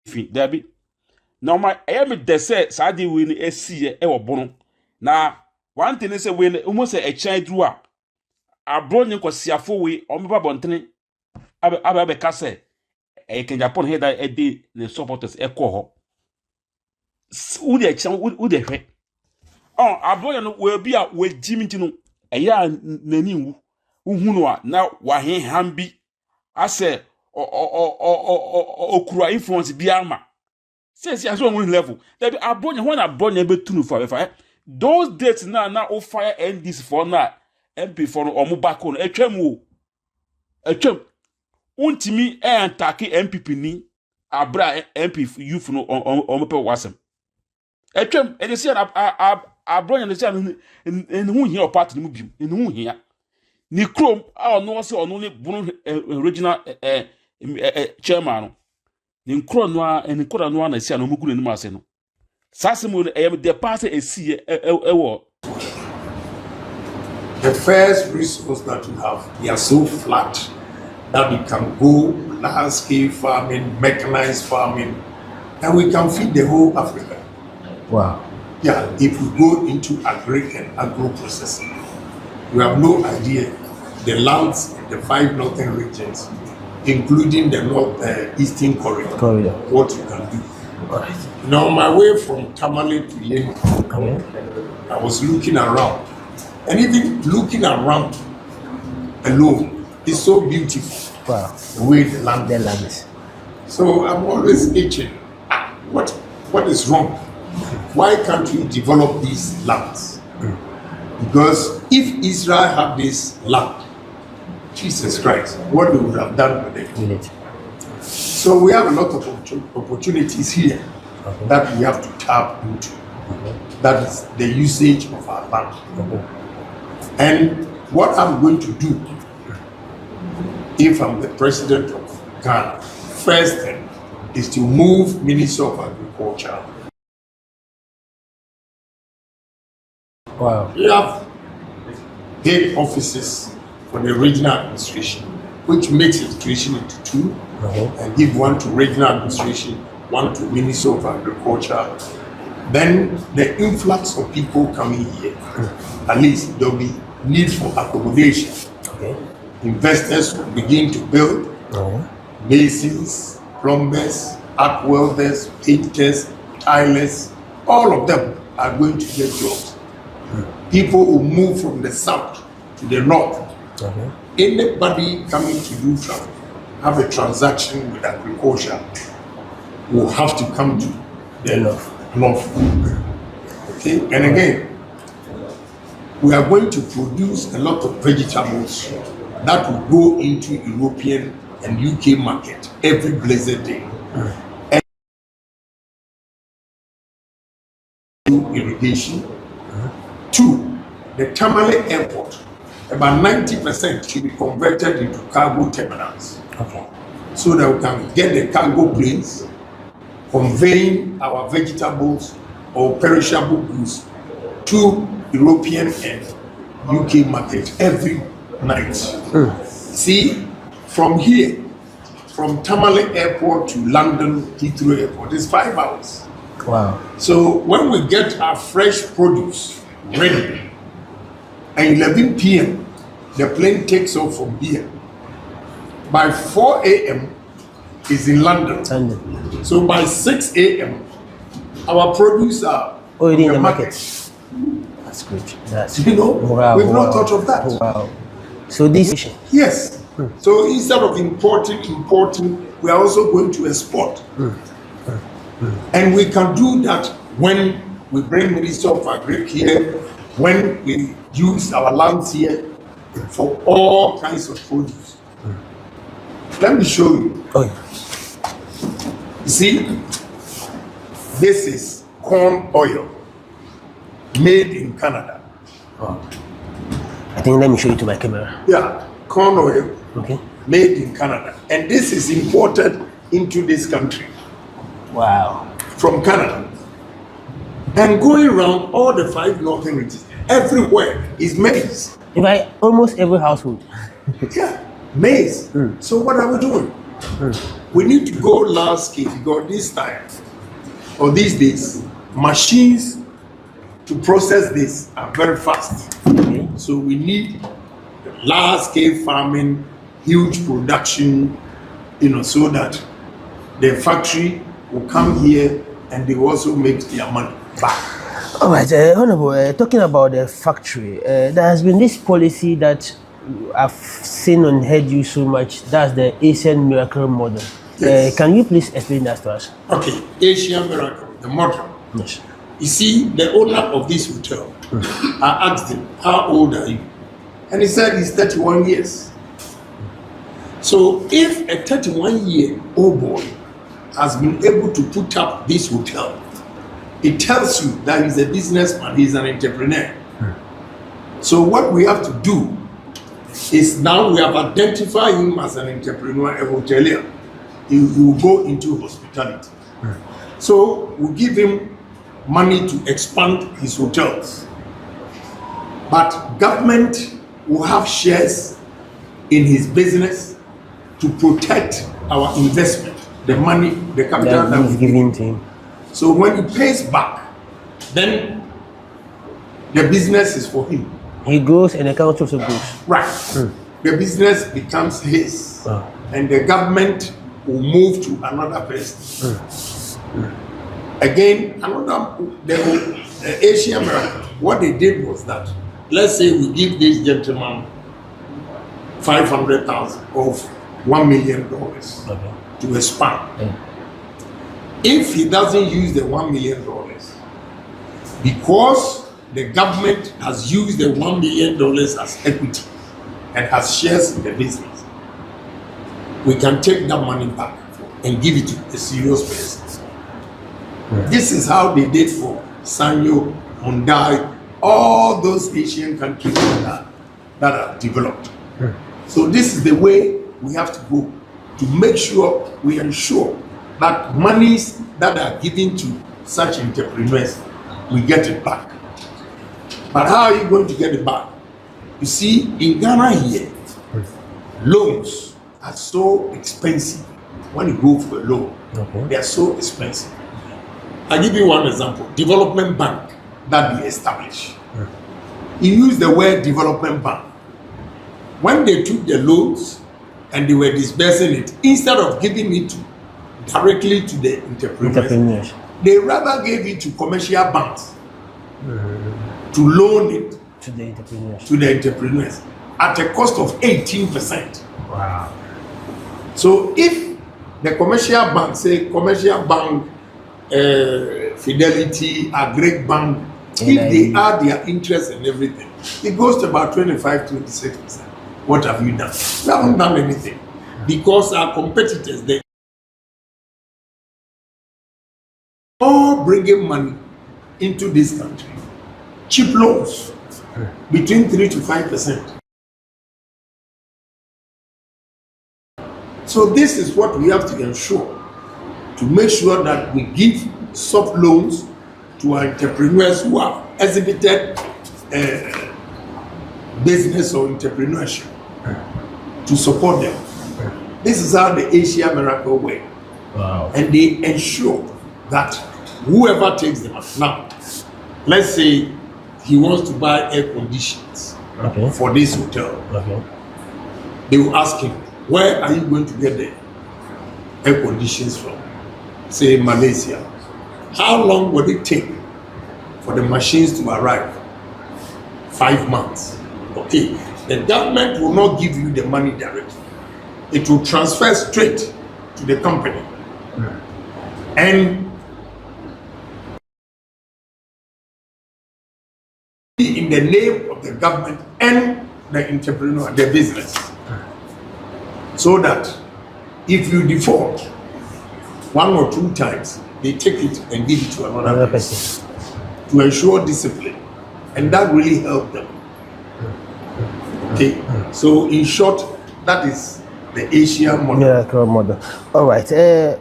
fi dabi na ma me de say saade we ni esie e wo bono na one thing say we almost a chan dru a Abronye kwasiafo we o meba bontene abe ka say e Agyapong he da e de the supporters e ko ho u de chan u de hwe Abronye no we bi a we jimti no e ya nani wu uhunu a na wa he hambi ase okura influence bi ama since you are level that Abronye when Abronye be tunu for those dates na o fire end this for na MP for no omo back on etwam untimi entake MPP ni abra MP youth no omo pe wasem etwam e dey say Abronye dey say en hu hia part ni mu bim en hu hia ni krom a ono se ono ne bunu original chairman no ni nkro no na sia no mugu ne mu ase no sasemo the pass esi ewo. The first resource that we have, they are so flat that we can go landscape farming, mechanized farming, and we can feed the whole Africa. Wow. Yeah, if we go into agri and agro-processing, we have no idea the lands in the 5 northern regions, including the northeastern corridor, what you can do. Right. Now, on my way from Tamale to Yenu, I was looking around. And even looking around alone is so beautiful. Wow. The way the land is. So I'm always itching. What is wrong? Why can't we develop these lands? Because if Israel had this land, Jesus Christ, what they would have done with it. So we have a lot of opportunities here that we have to tap into. That is the usage of our land. And what I'm going to do, if I'm the president of Ghana, first thing is to move Minister of Agriculture. Wow. We have head offices for the regional administration, which makes the administration into 2, and give one to regional administration, one to Minister of Agriculture. Then the influx of people coming here, at least there'll be need for accommodation. Investors will begin to build, masons, plumbers, arc welders, painters, tilers, all of them are going to get jobs. People will move from the south to the north. Anybody coming to do have a transaction with agriculture will have to come to the north. Okay, and again, we are going to produce a lot of vegetables that will go into European and UK market every blessed day. And irrigation. 2, the Tamale airport, about 90% should be converted into cargo terminals. So that we can get the cargo planes conveying our vegetables or perishable goods to European and UK market every night. See, from here, from Tamale Airport to London Heathrow Airport, it's 5 hours. Wow. So when we get our fresh produce ready, at 11 p.m., the plane takes off from here. By 4 a.m., it's in London. So by 6 a.m., our produce are already in the market. That's great. That's we've not thought of that. Wow. So this yes. So instead of importing, we are also going to export. And we can do that when we bring Minister of Agri here, when we use our lands here for all kinds of produce. Let me show you. You see, this is corn oil made in Canada. I think let me show you to my camera. Yeah, corn oil made in Canada. And this is imported into this country. Wow. From Canada. And going around all the 5 northern regions, everywhere is maize. Almost every household. Yeah, maize. So what are we doing? We need to go large scale because this time or these days, machines to process this are very fast. Okay. So we need large scale farming, huge production, so that the factory will come here and they also make their money back. All right, Honorable, talking about the factory, there has been this policy that I've seen and heard you so much. That's the Asian Miracle Model. Yes. Can you please explain that to us? Okay, Asian Miracle, the model. Yes. You see, the owner of this hotel, I asked him, how old are you? And he said he's 31 years. So if a 31-year-old boy has been able to put up this hotel, it tells you that he's a businessman, he's an entrepreneur. So what we have to do is now we have identified him as an entrepreneur, a hotelier. He will go into hospitality. So we give him money to expand his hotels. But government will have shares in his business to protect our investment, the money, the capital that he's giving to him. So when he pays back, then the business is for him. He grows and the country also grows. Right. The business becomes his, and the government will move to another person. Again, the Asian Miracle, what they did was that, let's say we give this gentleman 500,000 of $1 million to expand. If he doesn't use the $1 million, because the government has used the $1 million as equity and has shares in the business, we can take that money back and give it to a serious person. This is how they did for Sanyo, Mundai, all those Asian countries that are developed. So this is the way we have to go to make sure we ensure that monies that are given to such entrepreneurs, we get it back. But how are you going to get it back? You see, in Ghana here, loans are so expensive. When you go for a loan, they are so expensive. I'll give you one example. Development Bank that they established. You use the word development bank. When they took the loans and they were disbursing it, instead of giving it directly to the entrepreneurs, they rather gave it to commercial banks to loan it to the entrepreneurs at a cost of 18%. Wow. So if the commercial bank, say commercial bank, Fidelity, Agri Bank, if they add their interest and everything, it goes to about 25-26%. What have you done? We haven't done anything, because our competitors, they all bringing money into this country, cheap loans between 3 to 5%. So this is what we have to ensure, to make sure that we give soft loans to our entrepreneurs who have exhibited business or entrepreneurship, to support them. This is how the Asia Miracle works. Wow. And they ensure that whoever takes them up. Now, let's say he wants to buy air conditions for this hotel. They will ask him, where are you going to get the air conditions from? Say Malaysia. How long will it take for the machines to arrive? 5 months. Okay. The government will not give you the money directly. It will transfer straight to the company. And in the name of the government and the entrepreneur, the business. So that if you default 1 or 2 times, they take it and give it to another person to ensure discipline. And that really helped them. Okay, so in short, that is the Asian model. Miracle model. All right.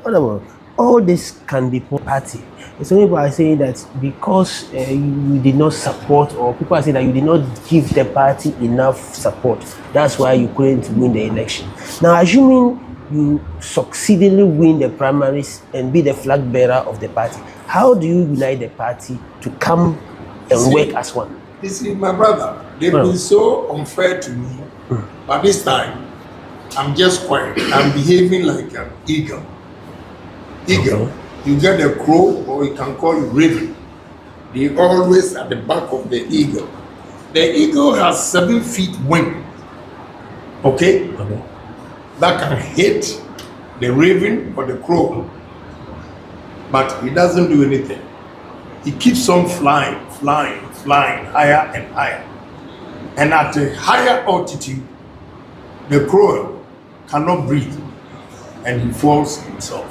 Honorable, all this can be party. Some people are saying that because you did not support, or people are saying that you did not give the party enough support, that's why you couldn't win the election. Now, assuming you succeedingly win the primaries and be the flag bearer of the party. How do you unite the party to come and work as one? You see, my brother, they've been so unfair to me. But this time, I'm just quiet. I'm behaving like an eagle. Eagle. You get a crow, or you can call it raven. They always at the back of the eagle. The eagle has 7 feet wing. Okay? That can hit the raven or the crow. But he doesn't do anything. He keeps on flying, higher and higher. And at a higher altitude, the crow cannot breathe and he falls himself.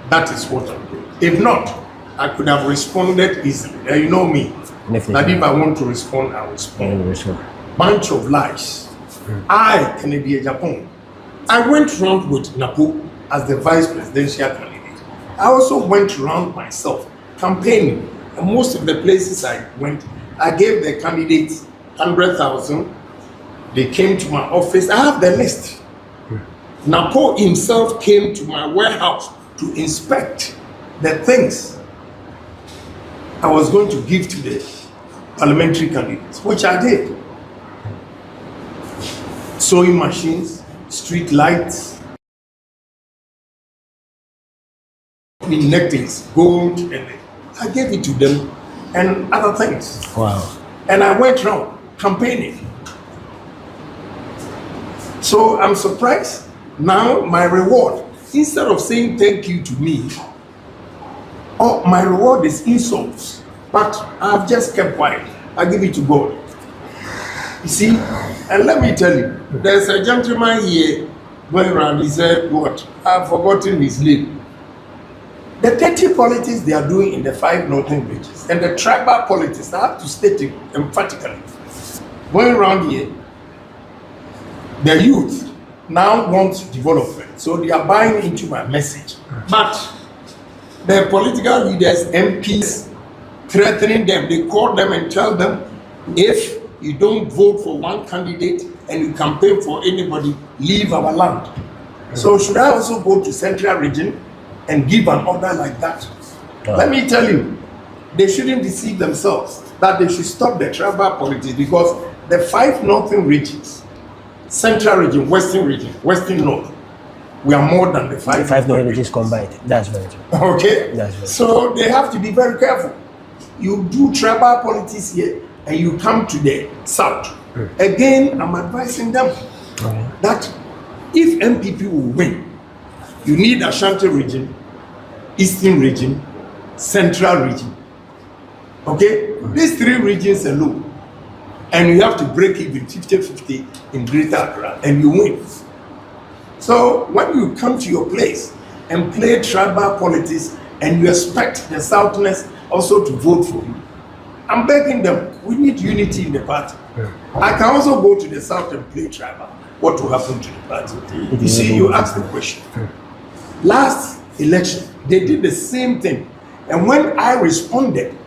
That is what I'm doing. If not, I could have responded easily. You know me. That if I want to respond, I respond. Bunch of lies. I, Kennedy Agyapong, I went around with Napo as the vice presidential candidate. I also went around myself campaigning. And most of the places I went, I gave the candidates 100,000. They came to my office. I have the list. Napo himself came to my warehouse to inspect the things I was going to give to the parliamentary candidates, which I did. Sewing machines, street lights, necklaces, gold, and I gave it to them, and other things. Wow. And I went around campaigning. So I'm surprised. Now my reward, instead of saying thank you to me, my reward is insults. But I've just kept quiet. I give it to God. You see, and let me tell you, there's a gentleman here going around, he said, what? I've forgotten his name. The dirty politics they are doing in the 5 northern regions and the tribal politics, I have to state it emphatically. Going around here, the youth now want development, so they are buying into my message. But the political leaders, MPs, threatening them, they call them and tell them, if you don't vote for one candidate and you campaign for anybody, leave our land. So should I also go to central region and give an order like that? Let me tell you, they shouldn't deceive themselves, that they should stop the tribal politics, because the 5 northern regions, central region, western north, we are more than the 5 northern regions combined. That's very true. Okay? That's very So they have to be very careful. You do tribal politics here and you come to the south. Again, I'm advising them that if MPP will win, you need Ashanti region, Eastern region, Central region. Okay? These 3 regions alone. And you have to break even 50-50 in Greater Accra and you win. So when you come to your place and play tribal politics and you expect the Southerners also to vote for you, I'm begging them, we need unity in the party. I can also go to the South and play tribal. What will happen to the party? You see, you asked the question. Last election, they did the same thing. And when I responded,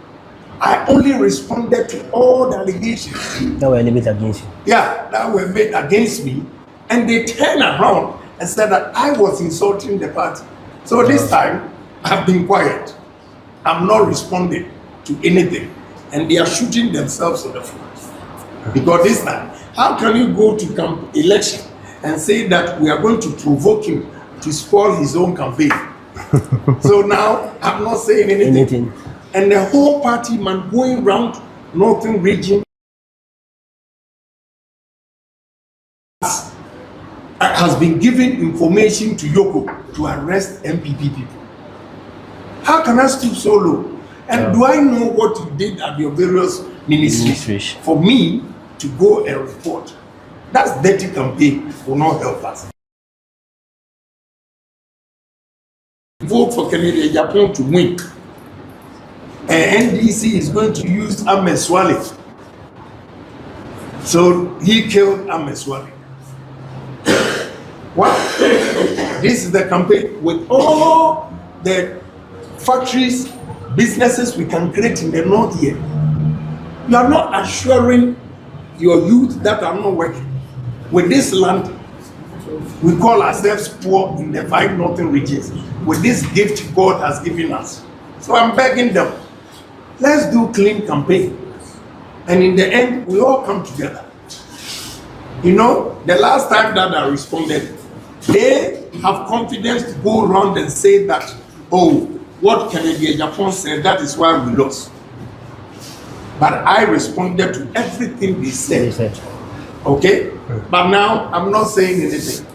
I only responded to all the allegations that were made against you. Yeah, that were made against me. And they turned around and said that I was insulting the party. So this time, I've been quiet. I'm not responding to anything. And they are shooting themselves in the foot. Because this time, how can you go to election and say that we are going to provoke him to spoil his own campaign? So now, I'm not saying anything. And the whole party man going round northern region has been giving information to Yoko to arrest MPP people. How can I stoop so low? And do I know what you did at your various ministries for me to go and report? That's dirty campaign will not help us. Vote for Kennedy Agyapong to win. And NDC is going to use Ahmed Swale. So he killed Ahmed Swale. Wow. This is the campaign with all the factories, businesses we can create in the north here. You are not assuring your youth that are not working with this land. We call ourselves poor in the 5 northern regions with this gift God has given us. So I'm begging them, let's do clean campaign. And in the end, we all come together. You know, the last time that I responded, they have confidence to go around and say that, oh, what Kennedy Agyapong said, that is why we lost. But I responded to everything they said. Okay? But now I'm not saying anything.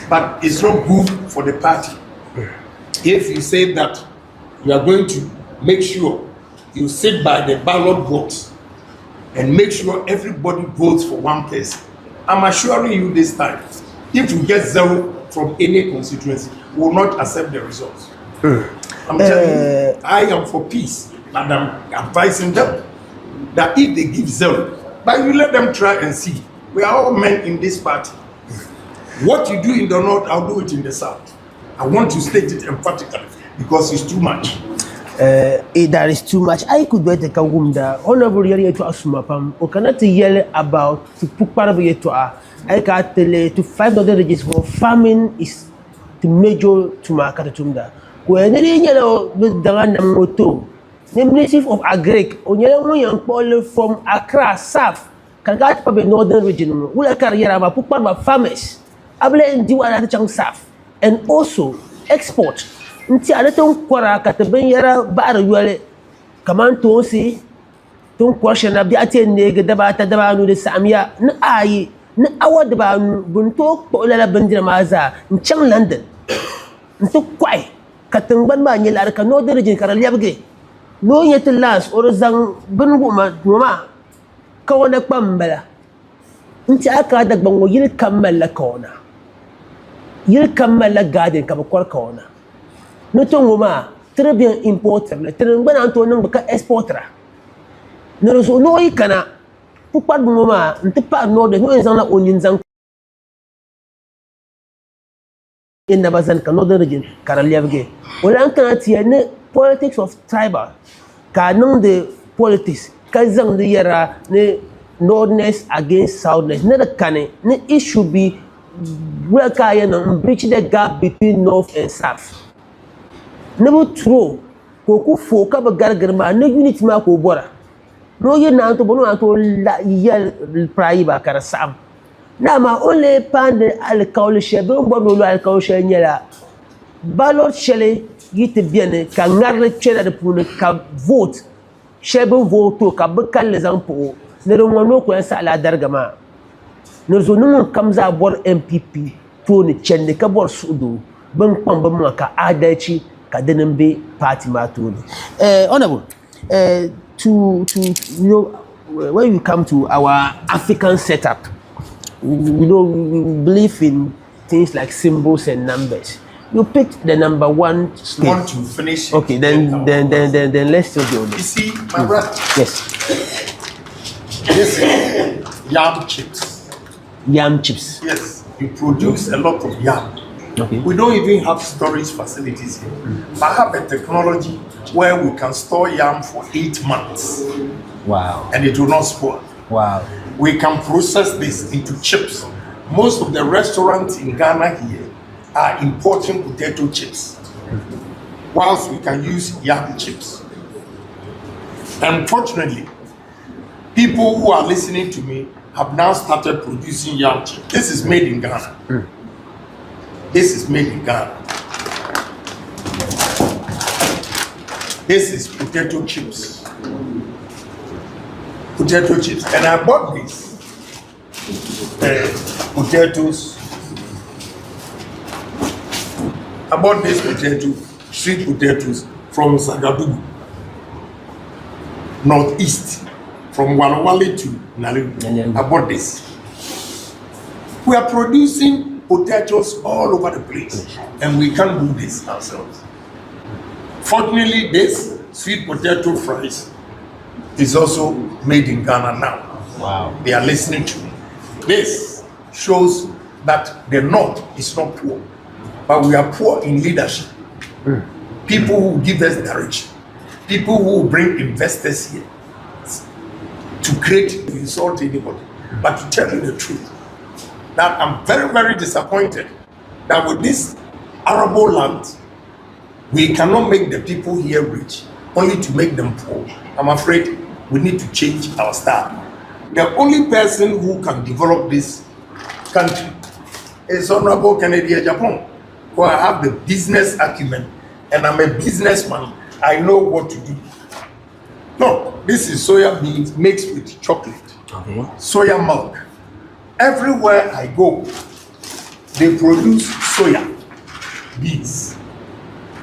But it's not good for the party. If you say that you are going to make sure you sit by the ballot box and make sure everybody votes for one person, I'm assuring you this time, if you get 0 from any constituency, we will not accept the results. I'm telling you, I am for peace, and I'm advising them that if they give 0, but you let them try and see. We are all men in this party. What you do in the north, I'll do it in the south. I want to state it emphatically because it's too much. That is too much. I could wait a kawumda. Honorable Yari to Asumapam, or cannot yell about to put part of it to I can't tell to 5 northern regions for farming is the major to Makatunda. When any yellow with the random moto, the Ministry of Agric, on young Paul from Accra, South, can get public northern region, will a career about put part of farmers. I blame do another chunk South, and also export. Nti aleton kwara kataben yara baara yuale kaman to si ton kwasha na biate nege daba ta daba no de samia na ayi na awad ba bunto ko la bandira maza nchang London nto kwai katangban ma nyela ka no de region karal yabge no yet last or zang bungu ma ka wona kpambala nti aka da bango yil kammala kona yil kammala garden ka ba kona no tongoma très bien importer le très ben antonin baka exporter no reso no ikana pour pas de moment nte pas no de no ezana onin zan inna bazan ka no de region karaliavge wala an kana tiene politics of tribal ka non de politics ka zan de yara ne northness against southness ne da kane ne it should be where ka yana bridge the gap between north and south. Never true. Koku foka ba gargarma na unit ma ko bora. No ye na to bono to la yel prai ba kara sam. Na ma only pan de alcool shebe bono lo alcool she nyela. Ballot shele yite bien ka ngarle chela de pour ka vote. Shebe vote ka bakal les ampo. Ne rongo ko sa la dargama. Ne zo no kam za bor MPP to ne chende ka bor sudu. Ban kwamba mu ka adalci Kadenembe party matuli. Honorable, to you know, when you come to our African setup, you know, we believe in things like symbols and numbers. You picked the number 1 state. You want to finish? Okay, then let's still go. You see, my brother. Yes. This is yam chips. Yam chips. Yes, we produce a lot of yam. Okay. We don't even have storage facilities here. But have a technology where we can store yam for 8 months. Wow. And it will not spoil. Wow. We can process this into chips. Most of the restaurants in Ghana here are importing potato chips, whilst we can use yam chips. Unfortunately, people who are listening to me have now started producing yam chips. This is made in Ghana. This is made in Ghana. This is potato chips. Potato chips. And I bought these potatoes. I bought these sweet potatoes from Zagadugu, northeast, from Walawale to Nalewi. I bought this. We are producing potatoes all over the place, and we can't do this ourselves. Fortunately, this sweet potato fries is also made in Ghana now. Wow. They are listening to me. This shows that the North is not poor, but we are poor in leadership. People who give us direction, people who bring investors here to create, to insult anybody, but to tell you the truth. that I'm very, very disappointed that with this arable land, we cannot make the people here rich, only to make them poor. I'm afraid we need to change our style. The only person who can develop this country is Honorable Kennedy Agyapong, who I have the business acumen, and I'm a businessman. I know what to do. No, this is soya beans mixed with chocolate, soya milk. Everywhere I go, they produce soya beans,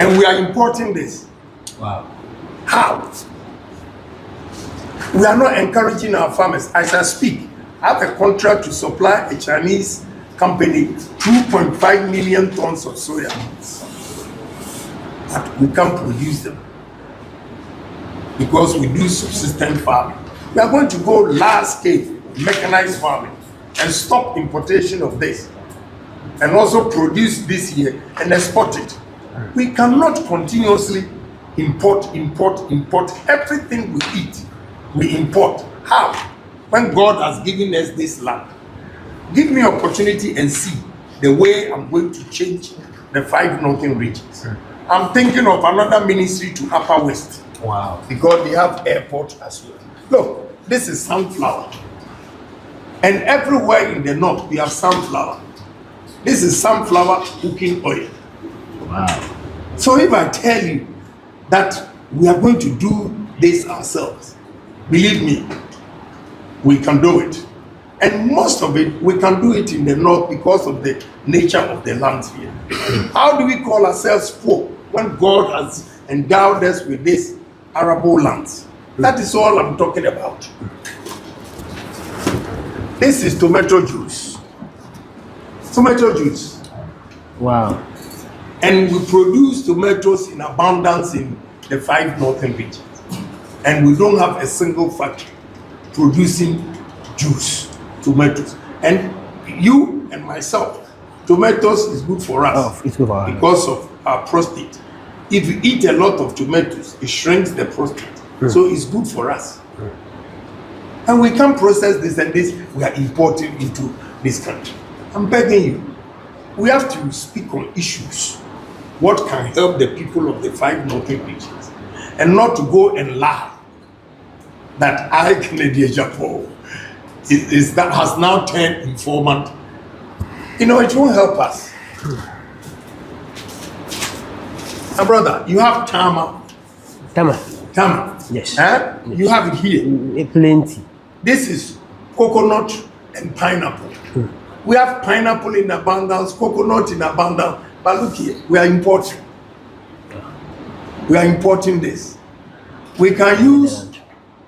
and we are importing this. Wow. How? We are not encouraging our farmers. As I speak, I have a contract to supply a Chinese company 2.5 million tons of soya beans, but we can't produce them because we do subsistence farming. We are going to go large scale mechanized farming and stop importation of this, and also produce this year and export it. We cannot continuously import everything we eat. We import. How? When God has given us this land, give me opportunity and see the way I'm going to change the 5 northern regions. I'm thinking of another ministry to Upper West. Wow. Because they have airport as well. Look, this is sunflower. And everywhere in the north, we have sunflower. This is sunflower cooking oil. Wow. So if I tell you that we are going to do this ourselves, believe me, we can do it. And most of it, we can do it in the north because of the nature of the lands here. How do we call ourselves poor when God has endowed us with this arable lands? That is all I'm talking about. This is tomato juice. Tomato juice. Wow. And we produce tomatoes in abundance in the 5 northern regions. And we don't have a single factory producing juice, tomatoes. And you and myself, tomatoes is good for us. Oh, it's good for us. Because of our prostate. If you eat a lot of tomatoes, it shrinks the prostate. So it's good for us. And we can process this, and this we are importing into this country. I'm begging you, we have to speak on issues. What can help the people of the 5 northern regions, and not to go and lie that I, Kennedy Agyapong, is that has now turned informant. You know, it won't help us. My brother, you have tama. Tama. Yes. Eh? Yes. You have it here. Plenty. This is coconut and pineapple. We have pineapple in abundance, coconut in abundance. But look here, we are importing. We are importing this. We can use,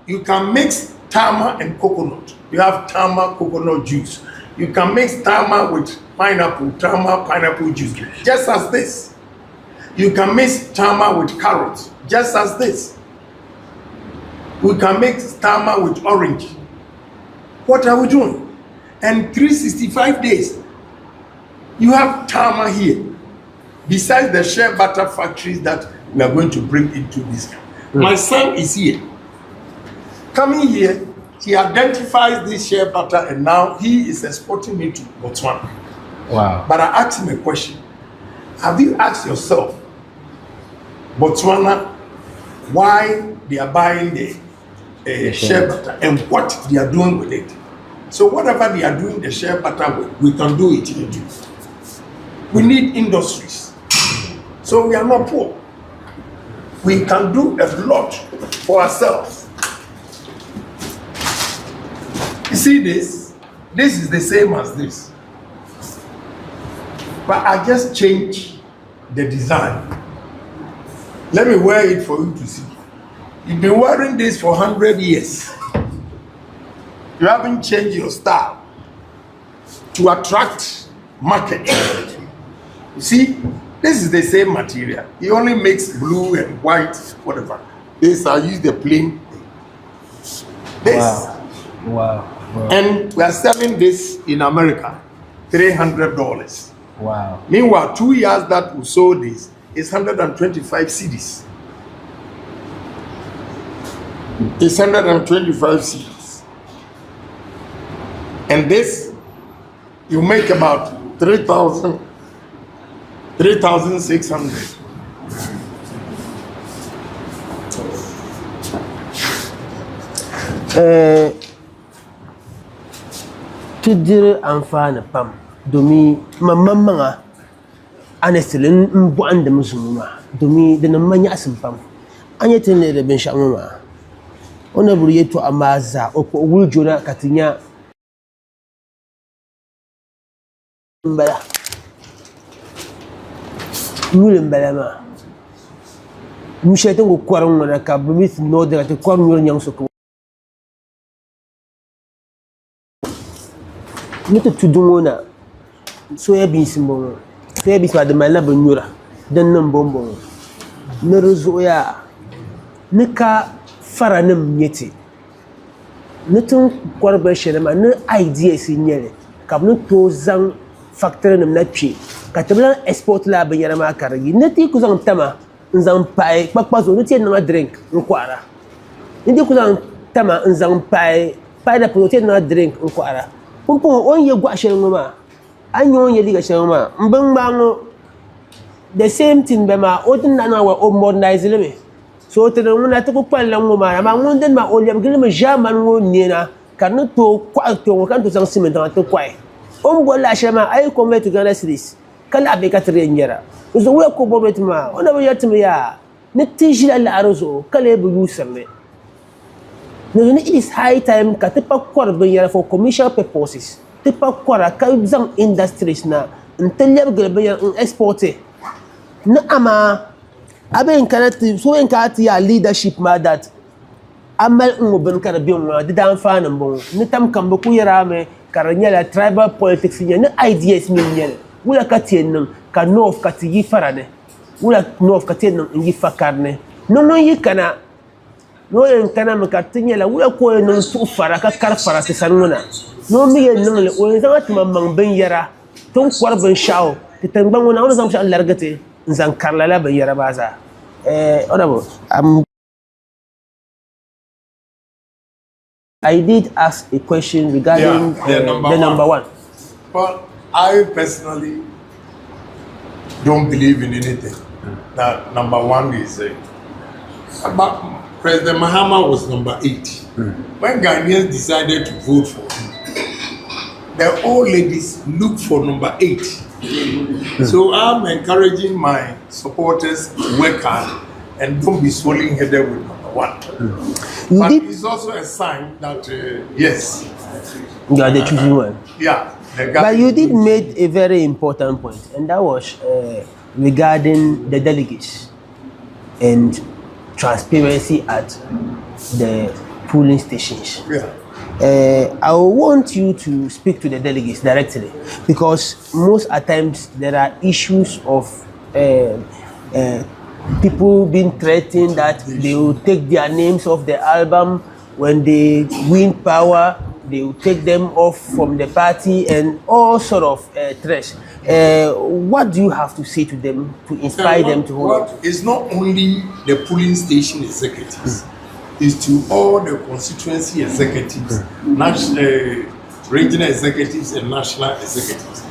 you can mix tama and coconut. You have tama coconut juice. You can mix tama with pineapple, tama pineapple juice, just as this. You can mix tama with carrots, just as this. We can mix tama with orange. What are we doing? And 365 days, you have tama here. Besides the shea butter factories that we are going to bring into this country. My son is here. Coming here, he identifies this shea butter, and now he is exporting it to Botswana. Wow. But I asked him a question. Have you asked yourself, Botswana, why they are buying the shea butter and what they are doing with it? So whatever they are doing the shea butter with, we can do it in Egypt. We need industries. So we are not poor. We can do a lot for ourselves. You see this? This is the same as this. But I just changed the design. Let me wear it for you to see. You've been wearing this for 100 years. You haven't changed your style to attract market. You see, this is the same material. He only makes blue and white, whatever. This I use the plain. This. Wow. And we are selling this in America, $300. Wow. Meanwhile, 2 years that we sold this is 125 cedis. It's 125 cedis. And this you make about 3,000, 3,600. Tudire amfana pam domi mamanga honestly mbuan de musuma domi de manya asimpam anyete ne de ben shamuma ona buriye to amaza oko wulujona katinya mbala nule mbala ma mushete ngo kwaron na ka bimit no de ka kwaron nyang soko nito tudungona soyabin simbo soyabin sa de mala banyura dan nan bombo na ruzoya nika faranim yeti nitun kwarba shenama na ideas nyere kabno to zan factory nam na twi katablan export la banyara ma karagi niti kuzan tama nzan pai pakpazo niti na drink nkwara niti kuzan tama nzan pai da protein na drink nkwara pumpo on ye gwa shenuma anyo ye liga shenuma mbangbango the same thing be ma odin na wa o modernize leme so te no na to kwalla ngoma ma ngonden ma o lem gele ma jaman ngo nina kan to kwa to kan to sang ciment to kwai on bolla shema ay ko metu gana series kala be ka tre nyera so we ko bo ma ona be yatim ya ne tijila la arozo kala be yuserle no it is high time ka te pa kwar be yara for commercial purposes te pa kwara ka zang industries na ntelya be be exporter na ama aben kanati so en kati ya leadership ma that amal ngo ben kana bi mo de dan fanan bon ni tam kan bu ku yara me karanya la tribal politics ni ideas min yel wala katien nan ka north kati yi farane wala north katien nan yi fakarne no no yi kana no en kana me katinya la wala ko nan su fara ka kar fara se sanuna no mi yen nan le o en zama tuma man ben yara ton kwar ben shawo ti tan ban wona zam sha Allah ragate nzan karlala ben yara baza honorable I did ask a question regarding the number one. Well, I personally don't believe in anything. That number one is but President Mahama was number 8. When Ghanaians decided to vote for him, the old ladies looked for number 8. So I'm encouraging my supporters to work hard and don't be swollen-headed with number 1. But it's also a sign that yes, you are the choosing one. Yeah. But you did make a very important point, and that was regarding the delegates and transparency at the polling stations. Yeah. I want you to speak to the delegates directly, because most at times there are issues of people being threatened that they will take their names off the album when they win power. They will take them off from the party and all sort of threats. What do you have to say to them to inspire them to hold? It's not only the polling station executives, it's to all the constituency executives, national, regional executives and national executives.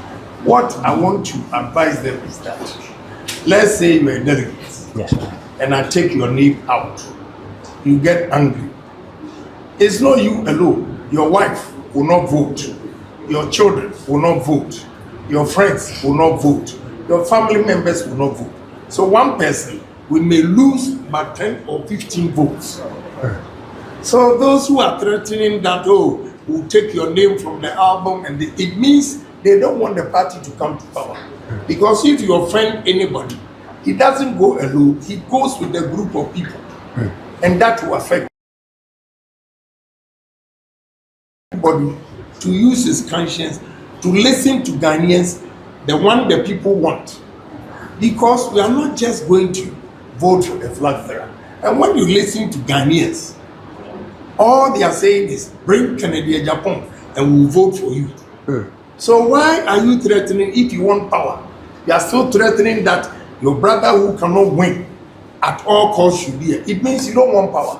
What I want to advise them is that, let's say you're a delegate, yes, and I take your name out, you get angry. It's not you alone. Your wife will not vote. Your children will not vote. Your friends will not vote. Your family members will not vote. So one person, we may lose by 10 or 15 votes. So those who are threatening that, oh, we'll take your name from the album, and it means they don't want the party to come to power. Because if you offend anybody, he doesn't go alone. He goes with a group of people. And that will affect everybody to use his conscience, to listen to Ghanaians, the one the people want. Because we are not just going to vote for the flag bearer. And when you listen to Ghanaians, all they are saying is, bring Kennedy Agyapong and we'll vote for you. So why are you threatening, if you want power? You are still threatening that your brother who cannot win at all costs should be here. It means you don't want power.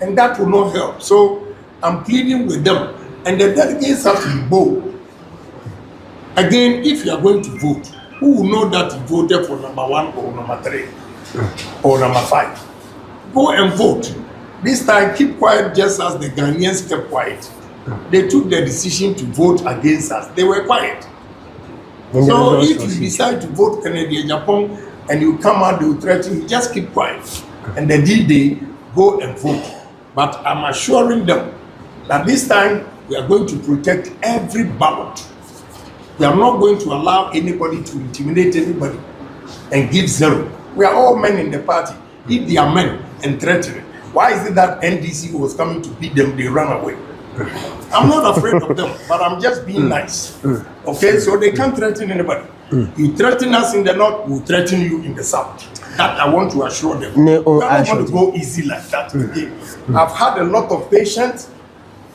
And that will not help. So I'm pleading with them. And the delegates have to be bold. Again, if you are going to vote, who will know that you voted for number 1 or number 3 or number 5? Go and vote. This time, keep quiet just as the Ghanaians kept quiet. They took the decision to vote against us. They were quiet. So if you decide to vote Kennedy Agyapong and you come out, they will threaten you, just keep quiet. And the D-Day, go and vote. But I'm assuring them that this time we are going to protect every ballot. We are not going to allow anybody to intimidate anybody and give 0. We are all men in the party. If they are men and threatening, why is it that NDC was coming to beat them, they ran away? I'm not afraid of them, but I'm just being nice. Okay, so they can't threaten anybody. You threaten us in the north, we'll threaten you in the south. That I want to assure them. I don't want to go easy like that. Okay? I've had a lot of patience,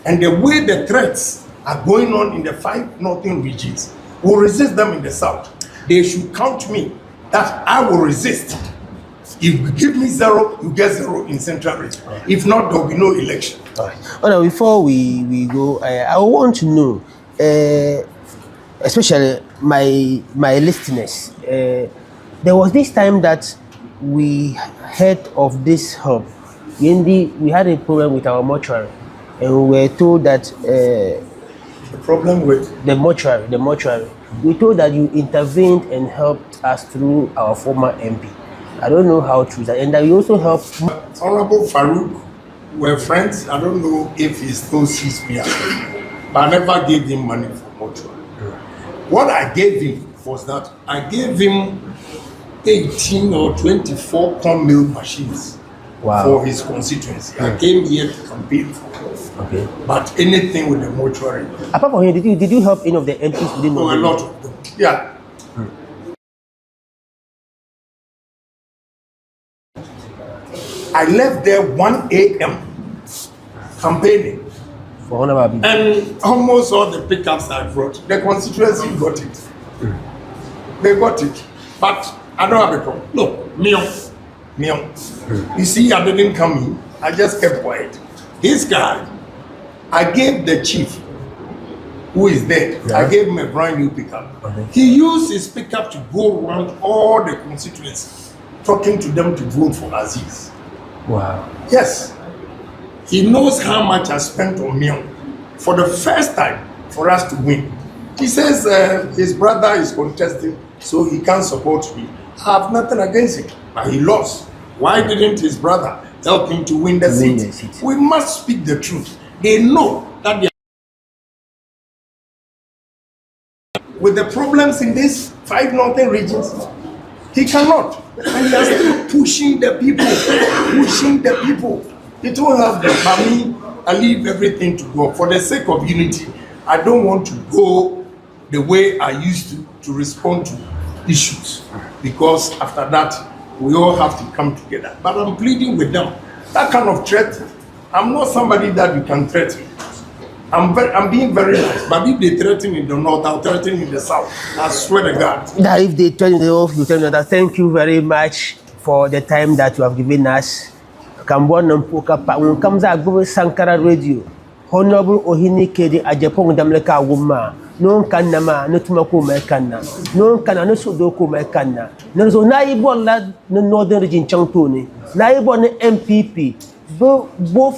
and the way the threats are going on in the 5 northern regions, we'll resist them in the south. They should count me that I will resist. If you give me 0, you get 0 in central region. If not, there will be no election. Now, before we go, I want to know, especially my listeners, there was this time that we heard of this hub. We had a problem with our mortuary, and we were told that the problem with the mortuary. We told that you intervened and helped us through our former MP. I don't know how true that, and that you also helped. Honorable Farouk were friends. I don't know if he still sees me as well, but I never gave him money for mortuary. What I gave him was that I gave him 18 or 24 corn mill machines for his constituency. I came here to campaign for him. Okay. But anything with the mortuary. Apart from him, did you help any of the MPs within the a lot of them. Yeah. I left there 1 a.m. campaigning. For Honorable Abi. And almost all the pickups I brought, the constituency got it. They got it. But I don't have a problem. Look, you see, I didn't come in. I just kept quiet. This guy, I gave the chief, who is dead, I gave him a brand new pickup. He used his pickup to go around all the constituencies, talking to them to vote for Aziz. Wow. Yes. He knows how much I spent on me for the first time for us to win. He says his brother is contesting, so he can't support me. I have nothing against him, but he lost. Why didn't his brother help him to win the seat? We must speak the truth. They know that they are with the problems in these 5 northern regions. He cannot. And they are still pushing the people. It won't help them. But me, I leave everything to go. For the sake of unity, I don't want to go the way I used to respond to issues. Because after that, we all have to come together. But I'm pleading with them. That kind of threat, I'm not somebody that you can threaten. I'm being very nice, but if they threaten in the north, I'll threaten in the south. I swear to God. That if they threaten in the north, you tell me that. Thank you very much for the time that you have given us. When comes Agro Sankara Radio, Honorable Ohini Kedi Agyapong Damleka Wuma, no Kanama, no Tumako Mekana, no Kana, no Sudoko Mekana, no Naibo lad, no Northern Region Champoni, Naibo MPP, both